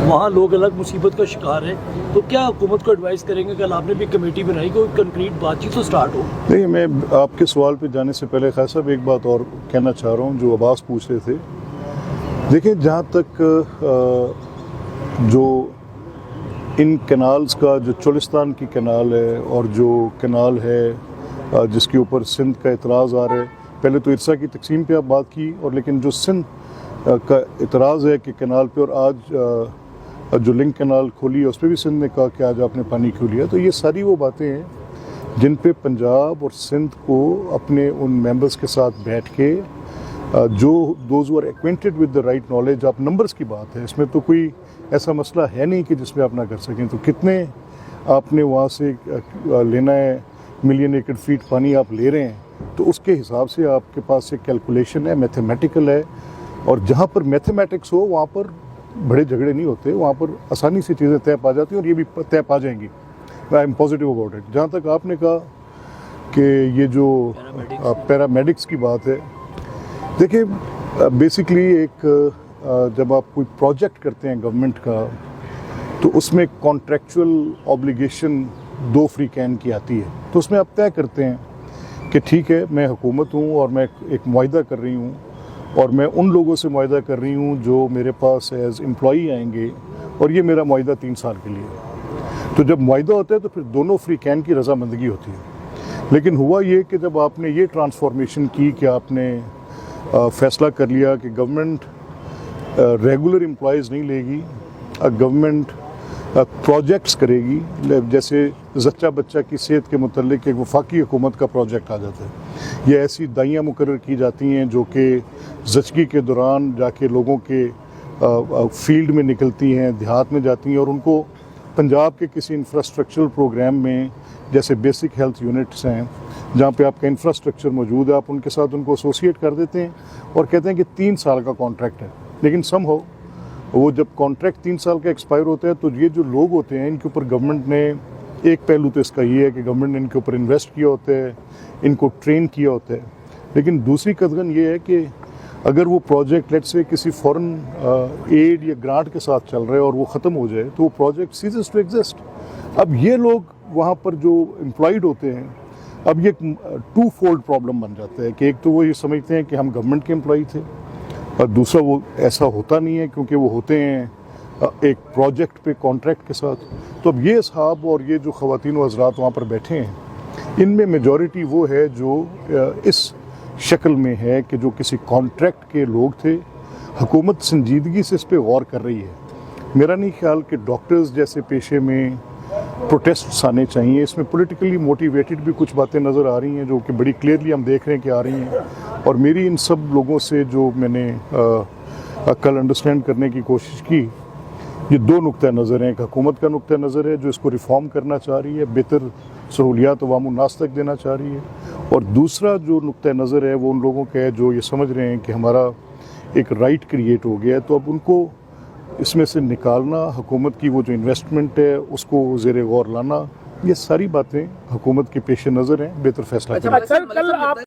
वहाँ लोग अलग मुसीबत का शिकार हैं, तो क्या हुकूमत को एडवाइस करेंगे? कल आपने भी कमेटी बनाई, कोई कंक्रीट बातचीत तो स्टार्ट हो। नहीं, मैं आपके सवाल पे जाने से पहले खान साहब एक बात और कहना चाह रहा हूँ जो अब्बास पूछ रहे थे। देखिए, जहाँ तक जो इन कैनाल्स का, जो चोलिस्तान की कैनाल है और जो कैनाल है जिसके ऊपर सिंध का इतराज़ आ रहा है, पहले तो इरसा की तकसीम पे आप बात की, और लेकिन जो सिंध का इतराज़ है कि कैनाल पे, और आज जो लिंक कैनाल खोली है उस पर भी सिंध ने कहा कि आज आपने पानी क्यों लिया। तो ये सारी वो बातें हैं जिन पे पंजाब और सिंध को अपने उन मेंबर्स के साथ बैठ के, जो those who are acquainted with the right knowledge, आप नंबर्स की बात है, इसमें तो कोई ऐसा मसला है नहीं कि जिसमें आप ना कर सकें। तो कितने आपने वहाँ से लेना है, मिलियन एकड़ फीट पानी आप ले रहे हैं, तो उसके हिसाब से आपके पास एक कैलकुलेशन है, मैथमेटिकल है। और जहाँ पर मैथमेटिक्स हो वहाँ पर बड़े झगड़े नहीं होते, वहाँ पर आसानी से चीज़ें तय पा जाती हैं, और ये भी तय पा जाएंगी। I am positive about it. जहाँ तक आपने कहा कि ये जो पैरामेडिक्स की बात है, देखिए बेसिकली एक जब आप कोई प्रोजेक्ट करते हैं गवर्नमेंट का, तो उसमें कॉन्ट्रैक्चुअल ऑब्लिगेशन 2 फ्री कैन की आती है। तो उसमें आप तय करते हैं कि ठीक है, मैं हुकूमत हूँ और मैं एक मुआहदा कर रही हूँ, और मैं उन लोगों से मुआहदा कर रही हूँ जो मेरे पास एज एम्प्लॉई आएंगे, और ये मेरा मुआहदा 3 साल के लिए। तो जब मुआहदा होता है तो फिर दोनों फ्री कैन की रजामंदगी होती है। लेकिन हुआ ये कि जब आपने ये ट्रांसफॉर्मेशन की कि आपने फैसला कर लिया कि गवर्नमेंट रेगुलर एम्प्लॉयज़ नहीं लेगी, गवर्नमेंट प्रोजेक्ट्स करेगी, जैसे जच्चा बच्चा की सेहत के मुतल्लिक एक वफाकी हुकूमत का प्रोजेक्ट आ जाता है। ये ऐसी दाइयाँ मुकर्रर की जाती हैं जो कि ज़चगी के दौरान जाके लोगों के फील्ड में निकलती हैं, देहात में जाती हैं, और उनको पंजाब के किसी इंफ्रास्ट्रक्चरल प्रोग्राम में, जैसे बेसिक हेल्थ यूनिट्स हैं जहाँ पे आपका इंफ्रास्ट्रक्चर मौजूद है, आप उनके साथ उनको एसोसिएट कर देते हैं और कहते हैं कि 3 साल का कॉन्ट्रैक्ट है। लेकिन सम हो वो जब कॉन्ट्रैक्ट 3 साल का एक्सपायर होता है, तो ये जो लोग होते हैं इनके ऊपर गवर्नमेंट ने, एक पहलू तो इसका ये है कि गवर्नमेंट ने इनके ऊपर इन्वेस्ट किया होता है, इनको ट्रेन किया होता है। लेकिन दूसरी कदगन ये है कि अगर वो प्रोजेक्ट लेट्स से किसी फॉरेन एड या ग्रांट के साथ चल रहा है और वो ख़त्म हो जाए, तो वो प्रोजेक्ट सीजेस टू एग्जिस्ट। अब ये लोग वहाँ पर जो एम्प्लॉयड होते हैं, अब ये 2 फोल्ड प्रॉब्लम बन जाता है कि एक तो वो ये समझते हैं कि हम गवर्नमेंट के एम्प्लॉय थे, और दूसरा वो ऐसा होता नहीं है क्योंकि वो होते हैं एक प्रोजेक्ट पे कॉन्ट्रैक्ट के साथ। तो अब ये साहब और ये जो ख़वातीन व हज़रात वहाँ पर बैठे हैं, इनमें मेजॉरिटी वो है जो इस शक्ल में है कि जो किसी कॉन्ट्रैक्ट के लोग थे। हुकूमत संजीदगी से इस पर गौर कर रही है। मेरा नहीं ख्याल कि डॉक्टर्स जैसे पेशे में प्रोटेस्ट्स आने चाहिए। इसमें पॉलिटिकली मोटिवेटेड भी कुछ बातें नज़र आ रही हैं जो कि बड़ी क्लियरली हम देख रहे हैं कि आ रही हैं। और मेरी इन सब लोगों से जो मैंने कल अंडरस्टैंड करने की कोशिश की, ये 2 नुक्ता नज़र हैं। एक हुकूमत का नुक्ता नज़र है जो इसको रिफॉर्म करना चाह रही है, बेहतर सहूलियात अवाम उन्नास तक देना चाह रही है, और दूसरा जो नुक्ता नज़र है वो उन लोगों का है जो ये समझ रहे हैं कि हमारा एक राइट क्रिएट हो गया है, तो अब उनको इसमें से निकालना, हुकूमत की वो जो इन्वेस्टमेंट है उसको ज़ेरे गौर लाना, ये सारी बातें हुकूमत के पेश नज़र हैं, बेहतर फैसला।